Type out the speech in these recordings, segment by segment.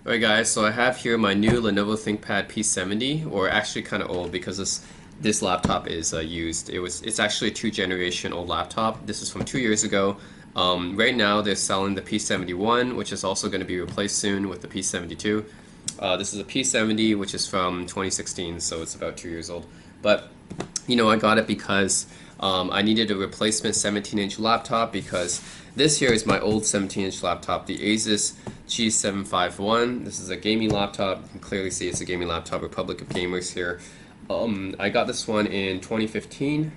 Alright guys, so I have here my new Lenovo ThinkPad P70, or actually kind of old because this laptop is used. It's actually a 2 generation old laptop. This is from 2 years ago. Right now they're selling the P71, which is also going to be replaced soon with the P72. This is a P70, which is from 2016, so it's about 2 years old. But I got it because I needed a replacement 17-inch laptop because this here is my old 17-inch laptop, the Asus G751. This is a gaming laptop. You can clearly see it's a gaming laptop, Republic of Gamers here. I got this one in 2015,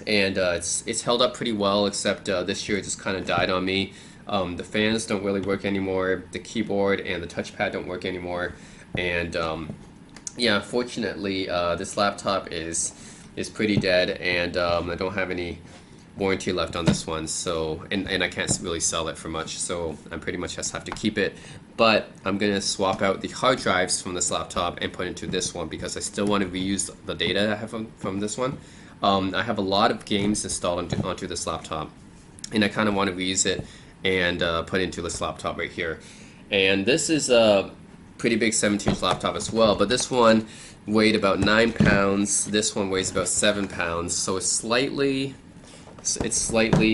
and it's held up pretty well, except this year it just kind of died on me. The fans don't really work anymore, the keyboard and the touchpad don't work anymore, and yeah, unfortunately this laptop is pretty dead, and I don't have any warranty left on this one, so and I can't really sell it for much, so I pretty much just have to keep it. But I'm gonna swap out the hard drives from this laptop and put into this one because I still want to reuse the data I have from this one. I have a lot of games installed onto this laptop, and I kind of want to reuse it and put into this laptop right here. And this is a pretty big 17-inch laptop as well, but this one weighed about 9 pounds. This one weighs about 7 pounds, so it's slightly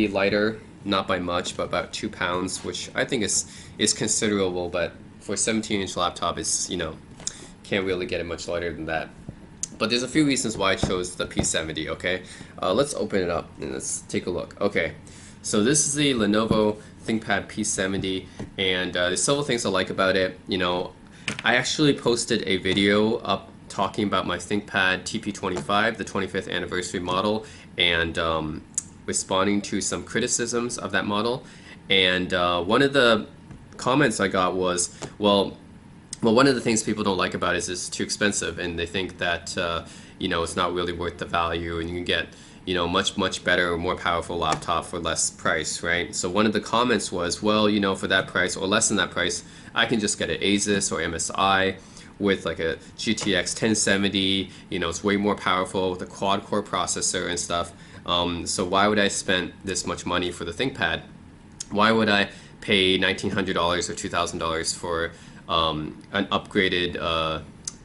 lighter, not by much, but about 2 pounds, which I think is considerable. But for a 17-inch laptop, it's can't really get it much lighter than that. But there's a few reasons why I chose the P70. Okay, let's open it up and let's take a look. Okay, so this is the Lenovo ThinkPad P70, and there's several things I like about it. I actually posted a video up talking about my ThinkPad TP25, the 25th anniversary model, and responding to some criticisms of that model. And one of the comments I got was, well, one of the things people don't like about it is it's too expensive, and they think that it's not really worth the value, and you can get much better or more powerful laptop for less price, right? So one of the comments was, well, for that price or less than that price, I can just get an Asus or MSI with like a GTX 1070. It's way more powerful with a quad-core processor and stuff. So why would I spend this much money for the ThinkPad? Why would I pay $1,900 or $2,000 for an upgraded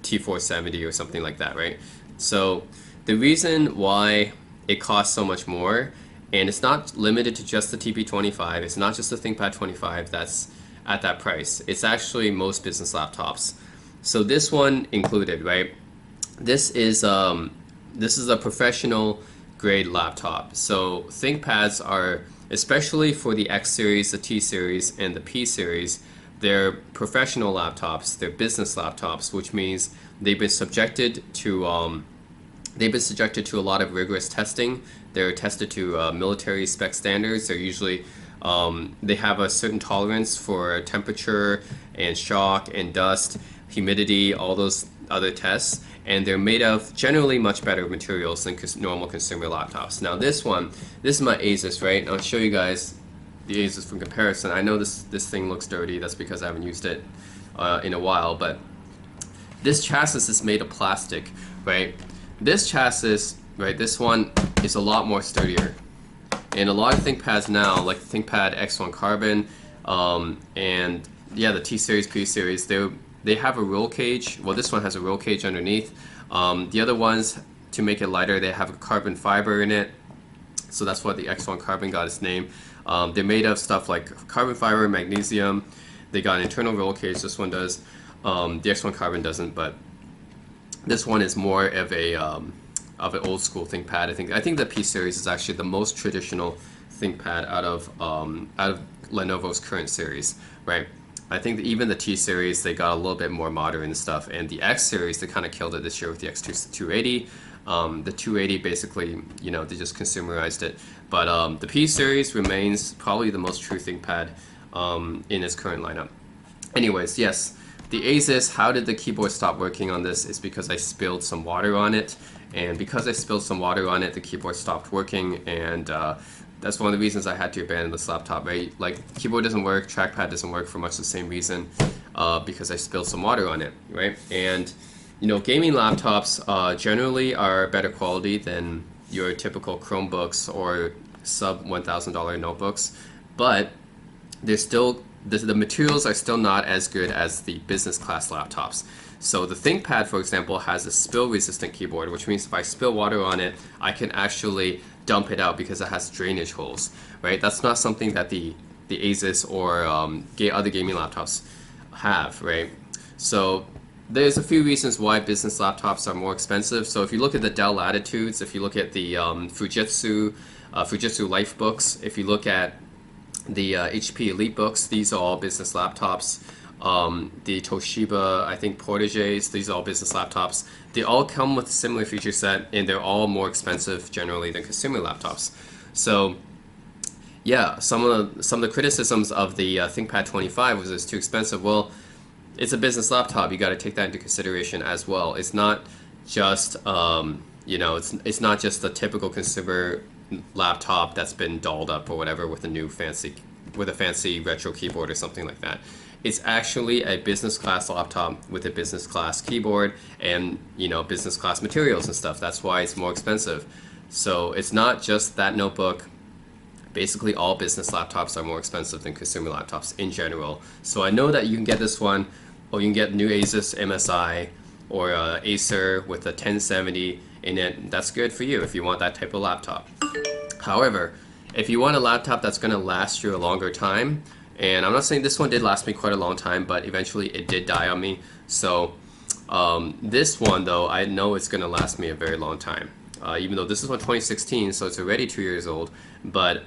T470 or something like that, right? So the reason why it costs so much more, and it's not limited to just the TP25, it's not just the ThinkPad 25 that's at that price. It's actually most business laptops. So this one included, right? This is a professional grade laptop. So ThinkPads are, especially for the X series, the T series, and the P series, they're professional laptops. They're business laptops, which means they've been subjected to a lot of rigorous testing. They're tested to military spec standards. They're usually they have a certain tolerance for temperature and shock and dust, humidity, all those other tests, and they're made of generally much better materials than normal consumer laptops. Now this is my Asus, right? And I'll show you guys the Asus for comparison. I know this thing looks dirty. That's because I haven't used it in a while, but this chassis is made of plastic, right? This chassis, right, this one is a lot more sturdier. And a lot of ThinkPads now, like the ThinkPad X1 Carbon, and yeah, the T series, P series, they have a roll cage. Well, this one has a roll cage underneath. The other ones, to make it lighter, they have a carbon fiber in it. So that's why the X1 Carbon got its name. They're made of stuff like carbon fiber, magnesium. They got an internal roll cage. This one does. The X1 Carbon doesn't, but this one is more of an old school ThinkPad. I think the P series is actually the most traditional ThinkPad out of Lenovo's current series, right? I think that even the T series, they got a little bit more modern and stuff, and the X series, they kind of killed it this year with the X280. The 280 basically, they just consumerized it. But the P series remains probably the most true ThinkPad in its current lineup. Anyways, yes, the Asus, how did the keyboard stop working on this? Is because I spilled some water on it, and because I spilled some water on it, the keyboard stopped working, and that's one of the reasons I had to abandon this laptop, right? Like, keyboard doesn't work, trackpad doesn't work for much the same reason, because I spilled some water on it, right? And gaming laptops generally are better quality than your typical Chromebooks or sub $1,000 notebooks, but they're still the materials are still not as good as the business class laptops. So the ThinkPad, for example, has a spill-resistant keyboard, which means if I spill water on it, I can actually dump it out because it has drainage holes, right? That's not something that the Asus or other gaming laptops have, right? So there's a few reasons why business laptops are more expensive. So if you look at the Dell Latitudes, if you look at the Fujitsu Lifebooks, if you look at the HP EliteBooks, these are all business laptops. The Toshiba, I think Portages, these are all business laptops. They all come with a similar feature set, and they're all more expensive generally than consumer laptops. So yeah, some of the criticisms of the ThinkPad 25 was it's too expensive. Well, it's a business laptop. You got to take that into consideration as well. It's not just it's not just the typical consumer laptop that's been dolled up or whatever with a fancy retro keyboard or something like that. It's actually a business class laptop with a business class keyboard and business class materials and stuff. That's why it's more expensive. So it's not just that notebook. Basically, all business laptops are more expensive than consumer laptops in general. So I know that you can get this one, or you can get new Asus MSI or Acer with a 1070 in it. That's good for you if you want that type of laptop. However, if you want a laptop that's going to last you a longer time, and I'm not saying this one did last me quite a long time, but eventually it did die on me. So this one, though, I know it's going to last me a very long time. Even though this is from 2016, so it's already 2 years old, but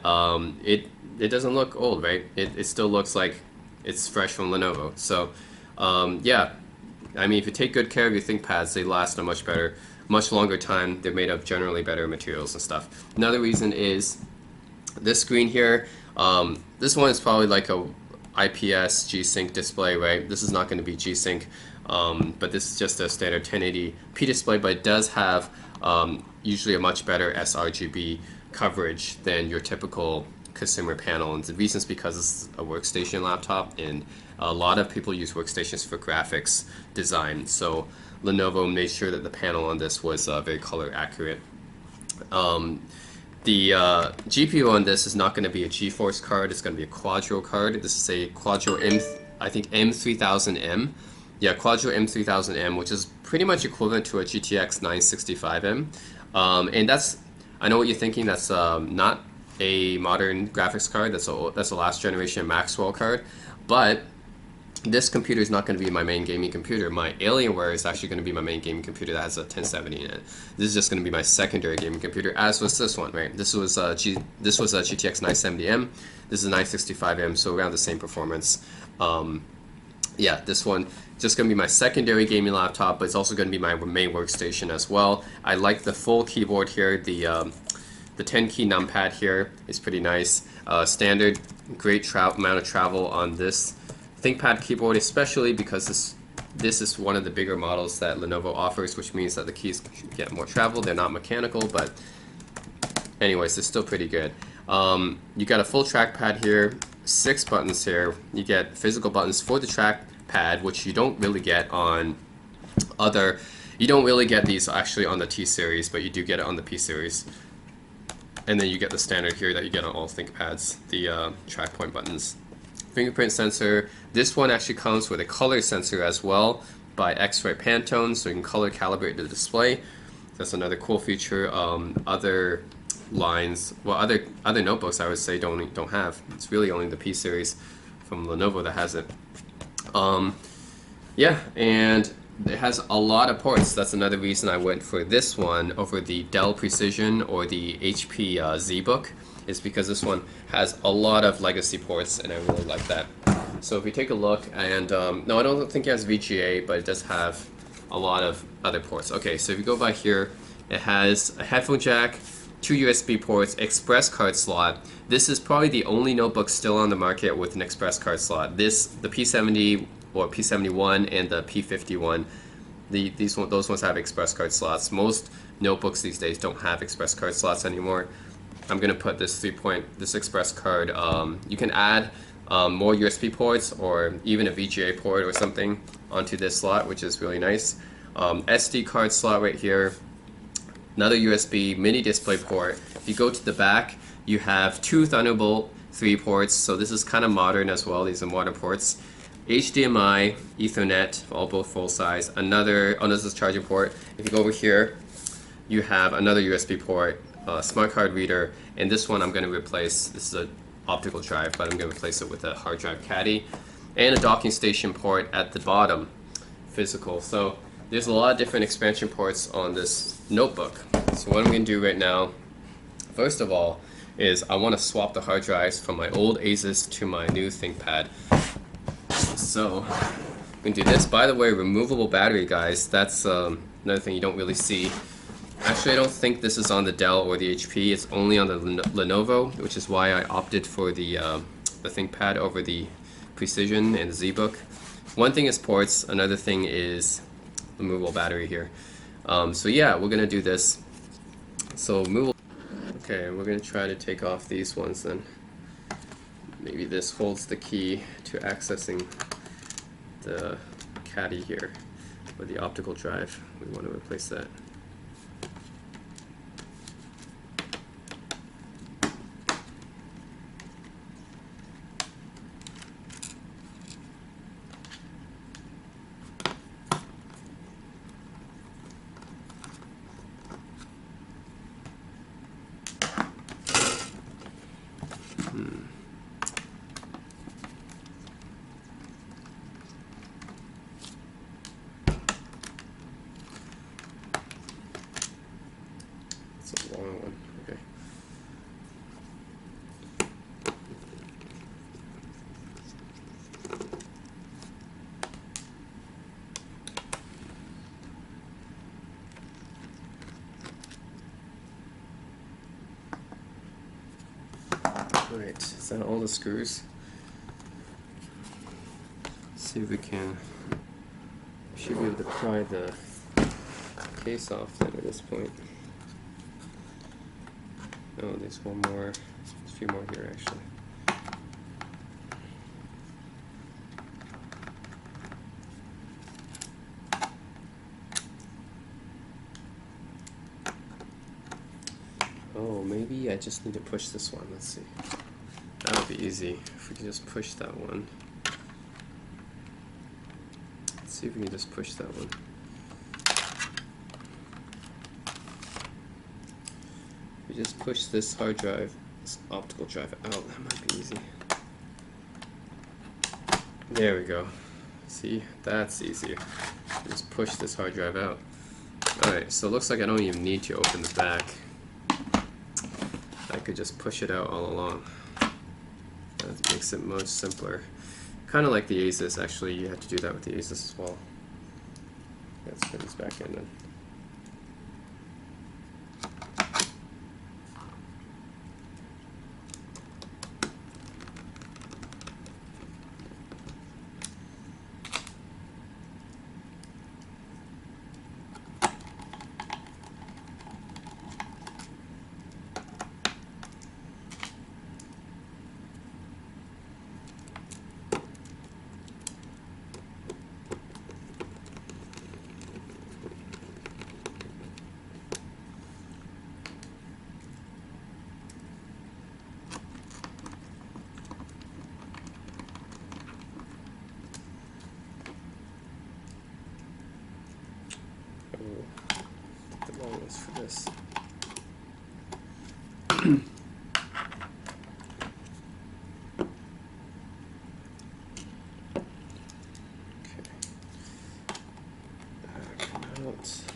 it doesn't look old, right? It still looks like it's fresh from Lenovo. So yeah, I mean, if you take good care of your ThinkPads, they last a much longer time. They're made of generally better materials and stuff. Another reason is this screen here. This one is probably like a IPS G-Sync display, right? This is not going to be G-Sync, but this is just a standard 1080p display, but it does have usually a much better sRGB coverage than your typical consumer panel. And the reason is because it's a workstation laptop, and a lot of people use workstations for graphics design. So Lenovo made sure that the panel on this was very color accurate. The GPU on this is not going to be a GeForce card. It's going to be a Quadro card. This is a Quadro M3000M. Yeah, Quadro M3000M, which is pretty much equivalent to a GTX 965M. And that's, I know what you're thinking, that's not a modern graphics card. That's a last generation Maxwell card. But this computer is not going to be my main gaming computer. My Alienware is actually going to be my main gaming computer that has a 1070 in it. This is just going to be my secondary gaming computer, as was this one, right? This was a GTX 970M. This is a 965M, so around the same performance. Yeah, this one just going to be my secondary gaming laptop, but it's also going to be my main workstation as well. I like the full keyboard here. The 10-key numpad here is pretty nice. Standard, great amount of travel on this ThinkPad keyboard, especially because this is one of the bigger models that Lenovo offers, which means that the keys get more travel. They're not mechanical, but anyways, they're still pretty good. You got a full trackpad here, 6 buttons here. You get physical buttons for the trackpad, which you don't really get on you don't really get these actually on the T series, but you do get it on the P series. And then you get the standard here that you get on all ThinkPads, the track point buttons. Fingerprint sensor. This one actually comes with a color sensor as well by X-Ray Pantone, so you can color calibrate the display. That's another cool feature. Other lines, well, other notebooks I would say don't have. It's really only the P series from Lenovo that has it. Yeah, and it has a lot of ports. That's another reason I went for this one over the Dell Precision or the HP ZBook, is because this one has a lot of legacy ports, and I really like that. So if we take a look, and no, I don't think it has VGA, but it does have a lot of other ports. Okay, so if you go by here, it has a headphone jack, 2 USB ports, express card slot. This is probably the only notebook still on the market with an express card slot. The P70 or P71 and the P51, those ones have express card slots. Most notebooks these days don't have express card slots anymore. I'm going to put this express card. You can add more USB ports or even a VGA port or something onto this slot, which is really nice. SD card slot right here. Another USB mini display port. If you go to the back, you have two Thunderbolt 3 ports, so this is kind of modern as well. These are modern ports. HDMI, Ethernet, all both full size. Another, oh, this is charging port. If you go over here, you have another USB port, smart card reader, and this one I'm going to replace. This is an optical drive, but I'm going to replace it with a hard drive caddy, and a docking station port at the bottom, physical. So there's a lot of different expansion ports on this notebook. So what I'm going to do right now, first of all, is I want to swap the hard drives from my old Asus to my new ThinkPad. So we can do this. By the way, removable battery, guys. That's another thing you don't really see. Actually, I don't think this is on the Dell or the HP. It's only on the Lenovo, which is why I opted for the ThinkPad over the Precision and the ZBook. One thing is ports. Another thing is removable battery here. So yeah, we're gonna do this. So removable. Okay, we're gonna try to take off these ones then. Maybe this holds the key to accessing the caddy here, or the optical drive. We want to replace that. It's a long one. Okay. Alright, is that all the screws? Let's see if we can. Should be able to pry the case off then at this point. Oh, there's one more. There's a few more here actually. Oh, maybe I just need to push this one. Let's see. That would be easy if we can just push that one. Let's see if we can just push that one. We just push this hard drive, this optical drive out. That might be easy. There we go. See, that's easier. Just push this hard drive out. Alright, so it looks like I don't even need to open the back. I could just push it out all along. That makes it much simpler. Kind of like the Asus, actually. You have to do that with the Asus as well. Let's put this back in then. The long ones for this. Back out.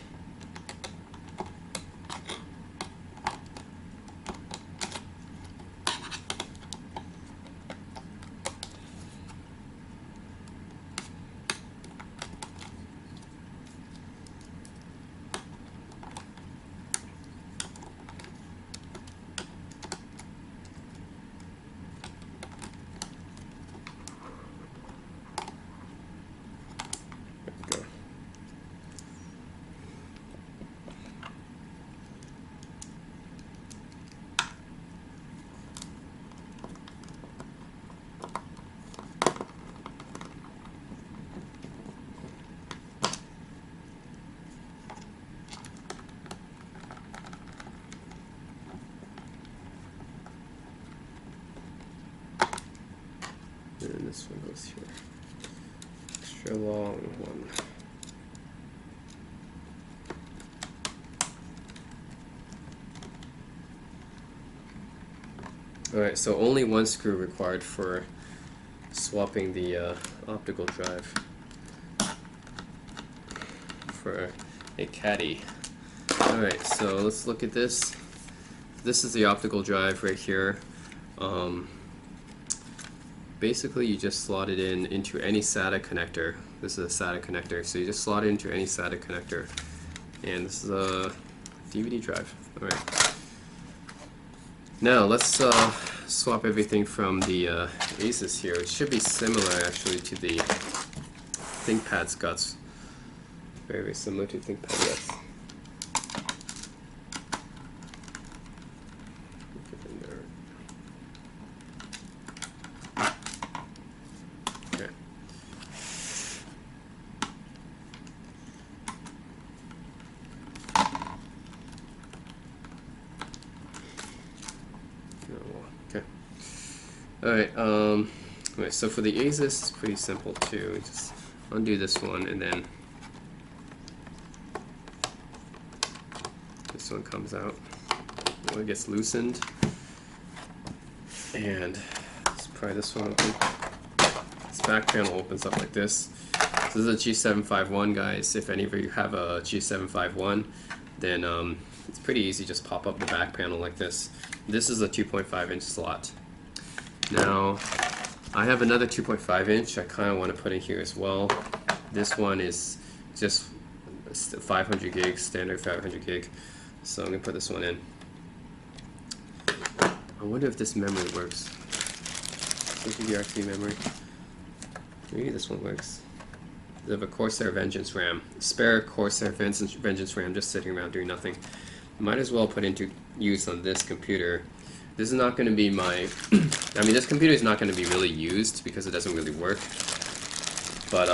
this one goes here. Extra long one. Alright, so only one screw required for swapping the optical drive for a caddy. Alright, so let's look at this. This is the optical drive right here. Basically, you just slot it into any SATA connector. This is a SATA connector, so you just slot it into any SATA connector. And this is a DVD drive. Alright. Now let's swap everything from the Asus here. It should be similar actually to the ThinkPad's guts. Very, very similar to ThinkPad guts. Okay. Okay. Alright, right, so for the Asus, it's pretty simple too. Just undo this one, and then this one comes out. It gets loosened. And let's pry this one open. This back panel opens up like this. So this is a G751, guys. If any of you have a G751, then it's pretty easy. Just pop up the back panel like this. This is a 2.5-inch slot. Now, I have another 2.5-inch I kind of want to put in here as well. This one is just 500 gigs, standard 500 gig. So I'm going to put this one in. I wonder if this memory works. DDR3 memory. Maybe this one works. They have a Corsair Vengeance RAM. Spare Corsair Vengeance RAM just sitting around doing nothing. Might as well put into use on this computer. This is not going to be my... I mean, this computer is not going to be really used because it doesn't really work. But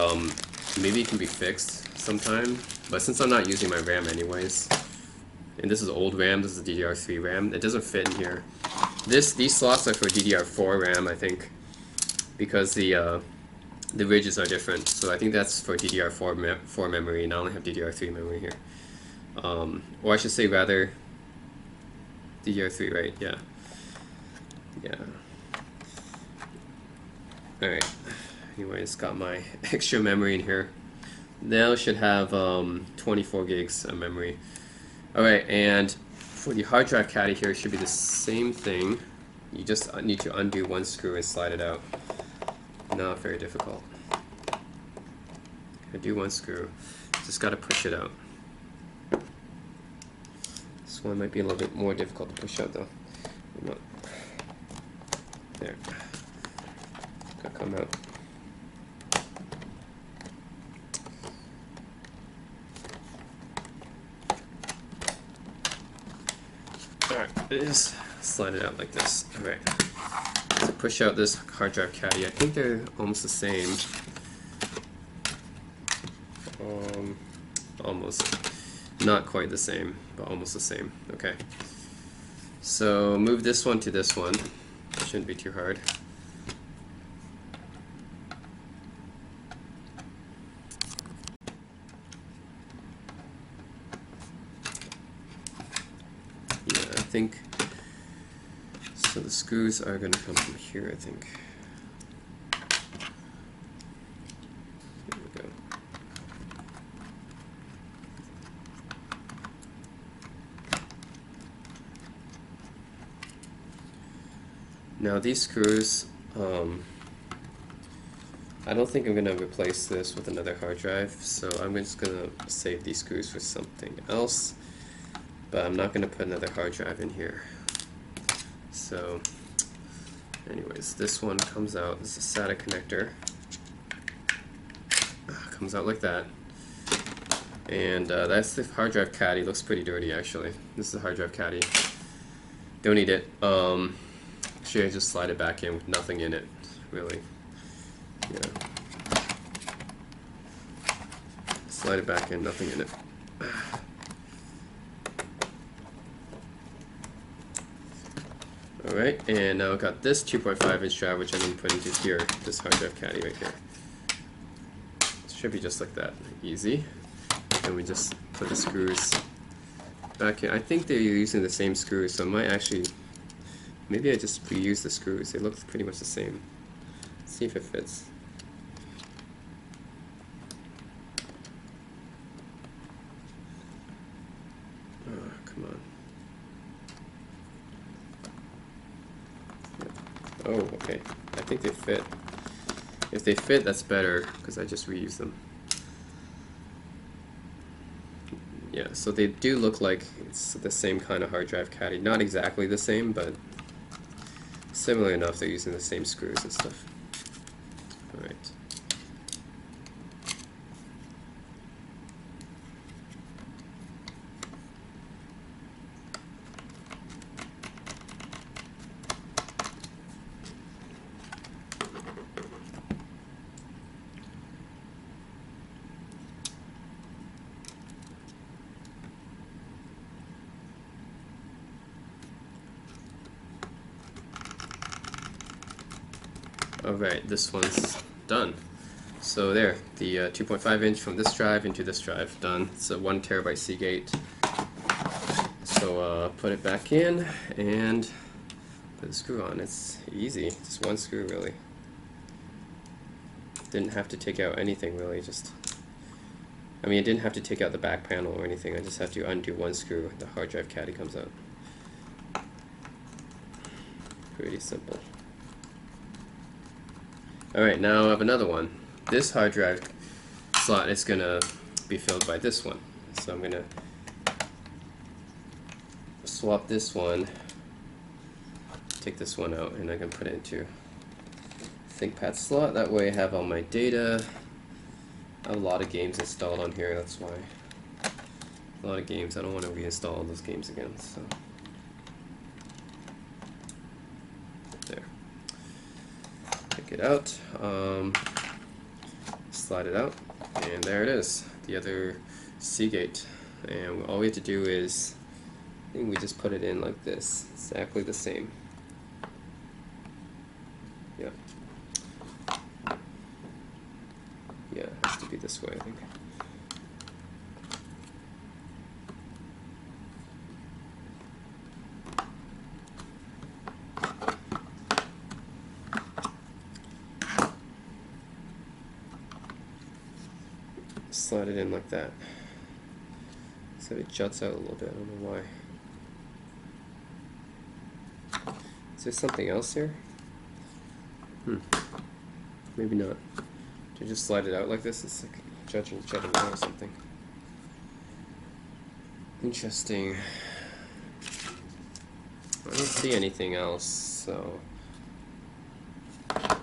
maybe it can be fixed sometime. But since I'm not using my RAM anyways, and this is old RAM, this is DDR3 RAM, it doesn't fit in here. These slots are for DDR4 RAM, I think, because the ridges are different. So I think that's for DDR4 memory, and I only have DDR3 memory here. Or I should say rather DDR3, right? Yeah. Yeah. Alright. Anyways, got my extra memory in here. Now should have 24 gigs of memory. Alright, and for the hard drive caddy here, it should be the same thing. You just need to undo one screw and slide it out. Not very difficult. Undo one screw. Just got to push it out. This one might be a little bit more difficult to push out though. There. Gotta come out. Alright, just slide it out like this. Alright. So push out this hard drive caddy. I think they're almost the same. Almost. Not quite the same, but almost the same. Okay. So move this one to this one. Shouldn't be too hard. Yeah, I think so. The screws are going to come from here, I think. Here we go. Now these screws, I don't think I'm going to replace this with another hard drive, so I'm just going to save these screws for something else, but I'm not going to put another hard drive in here. So anyways, this one comes out, this is a SATA connector, comes out like that, and that's the hard drive caddy. Looks pretty dirty actually. This is the hard drive caddy. Don't need it. Actually, I just slide it back in with nothing in it, really. Yeah. Slide it back in, nothing in it. Alright, and now I've got this 2.5-inch drive, which I'm going to put into here, this hard drive caddy right here. It should be just like that, easy. And we just put the screws back in. I think they're using the same screws, so I might actually, maybe I just reuse the screws. They look pretty much the same. Let's see if it fits. Oh, come on. Oh, okay. I think they fit. If they fit, that's better, because I just reuse them. Yeah, so they do look like it's the same kind of hard drive caddy. Not exactly the same, but similar enough. They're using the same screws and stuff. Alright. Alright, this one's done. So there, the 2.5-inch from this drive into this drive, done. It's a 1 terabyte Seagate. So put it back in and put the screw on. It's easy, just one screw really. Didn't have to take out anything really, just, I mean, I didn't have to take out the back panel or anything. I just have to undo one screw. The hard drive caddy comes out. Pretty simple. Alright, now I have another one. This hard drive slot is going to be filled by this one. So I'm going to swap this one, take this one out, and I can put it into ThinkPad slot. That way I have all my data. I have a lot of games installed on here, that's why. A lot of games. I don't want to reinstall all those games again. So there. Take it out, slide it out, and there it is, the other Seagate. And all we have to do is, I think we just put it in like this, exactly the same. Yeah. Yeah, it has to be this way, I think. Slide it in like that. So it juts out a little bit, I don't know why. Is there something else here? Maybe not. Do you just slide it out like this? It's like jutting out or something. Interesting. I don't see anything else, so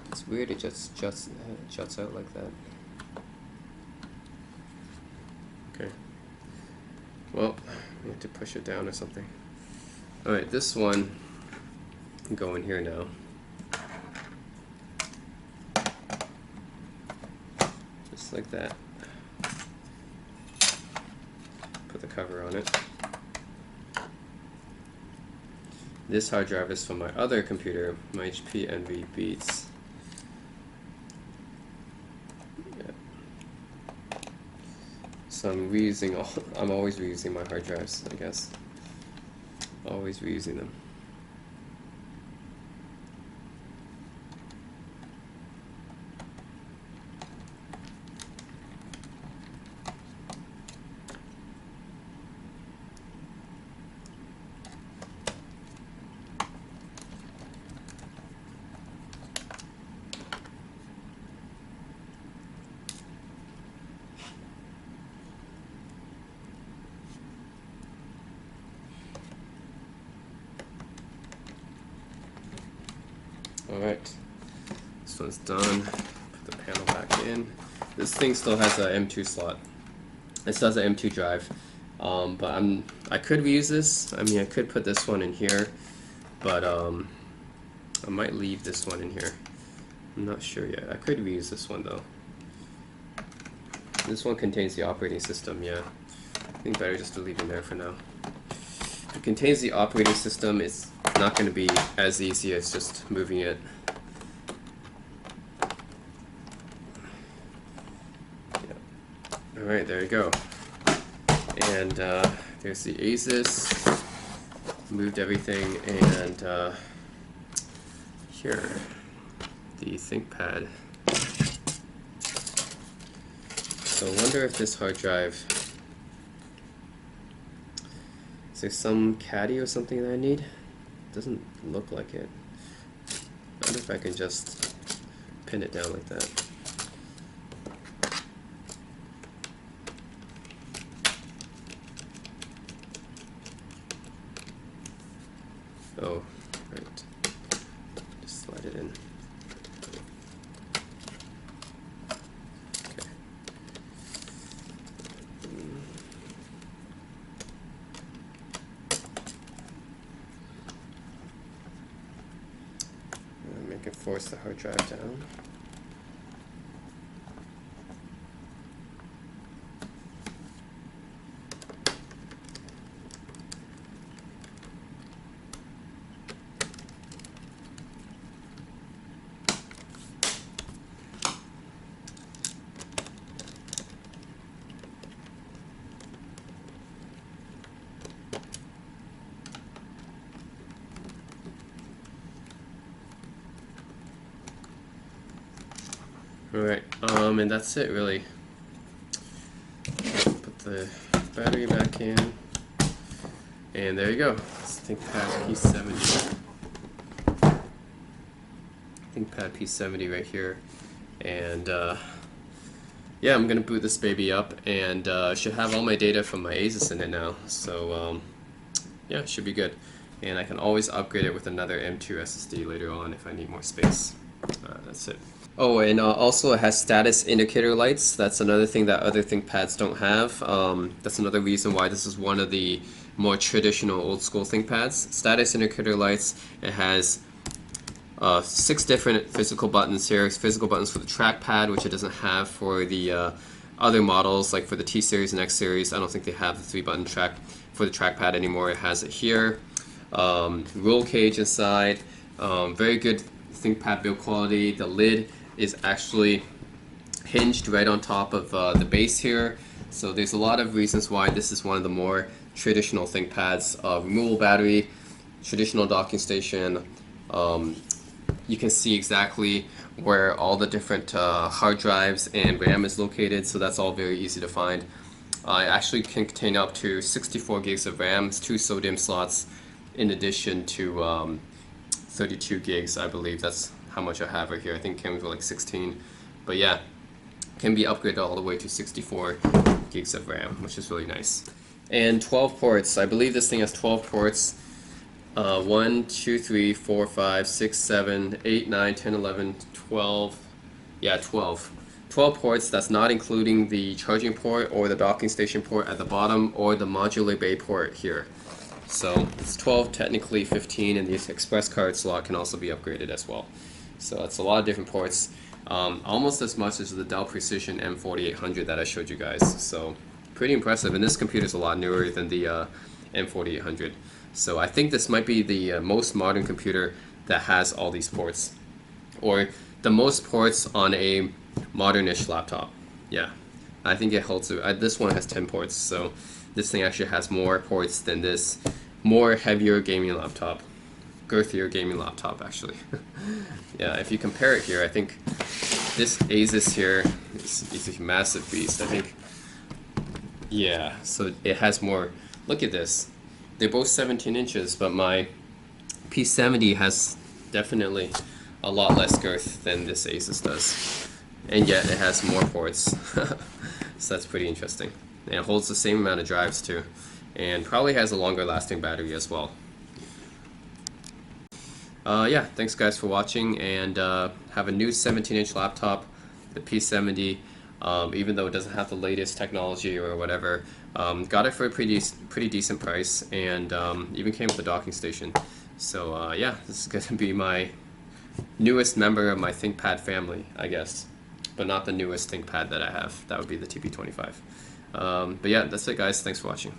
it's weird it just juts out like that. Okay. Well, we have to push it down or something. Alright, this one can go in here now. Just like that. Put the cover on it. This hard drive is from my other computer, my HP Envy Beats. So I'm always reusing my hard drives, I guess. Always reusing them. Alright, this one's done. Put the panel back in. This thing still has a M2 slot. It still has an M2 drive, but I could reuse this. I mean, I could put this one in here, but I might leave this one in here. I'm not sure yet. I could reuse this one though. This one contains the operating system. Yeah, I think better just to leave it there for now. It contains the operating system. It's not going to be as easy as just moving it. Yeah. Alright, there you go. And there's the Asus. Moved everything, and here, the ThinkPad. So I wonder if this hard drive, is there some caddy or something that I need? Doesn't look like it. I wonder if I can just pin it down like that. Oh, right. Just slide it in. Okay. Make it force the hard drive down. Alright, and that's it really. Put the battery back in, and there you go. It's ThinkPad P70. ThinkPad P70 right here, and yeah, I'm gonna boot this baby up, and should have all my data from my Asus in it now. So yeah, it should be good, and I can always upgrade it with another M2 SSD later on if I need more space. That's it. Oh, and also it has status indicator lights. That's another thing that other ThinkPads don't have. That's another reason why this is one of the more traditional old school ThinkPads. Status indicator lights, it has 6 different physical buttons here. Physical buttons for the trackpad, which it doesn't have for the other models, like for the T series and X series. I don't think they have the 3-button track for the trackpad anymore. It has it here. Roll cage inside. Very good ThinkPad build quality. The lid is actually hinged right on top of the base here. So there's a lot of reasons why this is one of the more traditional ThinkPads. Removable battery, traditional docking station. You can see exactly where all the different hard drives and RAM is located, so that's all very easy to find. It actually can contain up to 64 gigs of RAM, 2 SODIMM slots, in addition to 32 gigs, I believe. That's how much I have right here. I think it came with like 16, but yeah, can be upgraded all the way to 64 gigs of RAM, which is really nice. And 12 ports. I believe this thing has 12 ports. 1, 2, 3, 4, 5, 6, 7, 8, 9, 10, 11, 12. Yeah, 12. 12 ports. That's not including the charging port or the docking station port at the bottom or the modular bay port here. So it's 12, technically 15, and the express card slot can also be upgraded as well. So that's a lot of different ports, almost as much as the Dell Precision M4800 that I showed you guys. So pretty impressive, and this computer is a lot newer than the M4800. So I think this might be the most modern computer that has all these ports, or the most ports on a modern-ish laptop. Yeah, I think it holds. This one has 10 ports, so this thing actually has more ports than this more heavier gaming laptop, girthier gaming laptop actually. Yeah, if you compare it here, I think this Asus here is a massive beast. I think, yeah, so it has more. Look at this. They're both 17 inches, but my P70 has definitely a lot less girth than this Asus does, and yet it has more ports. So that's pretty interesting. And it holds the same amount of drives too, and probably has a longer lasting battery as well. Yeah, thanks guys for watching, and have a new 17-inch laptop, the P70. Even though it doesn't have the latest technology or whatever, got it for a pretty decent price, and even came with a docking station. So yeah, this is going to be my newest member of my ThinkPad family, I guess, but not the newest ThinkPad that I have. That would be the TP25. But yeah, that's it guys. Thanks for watching.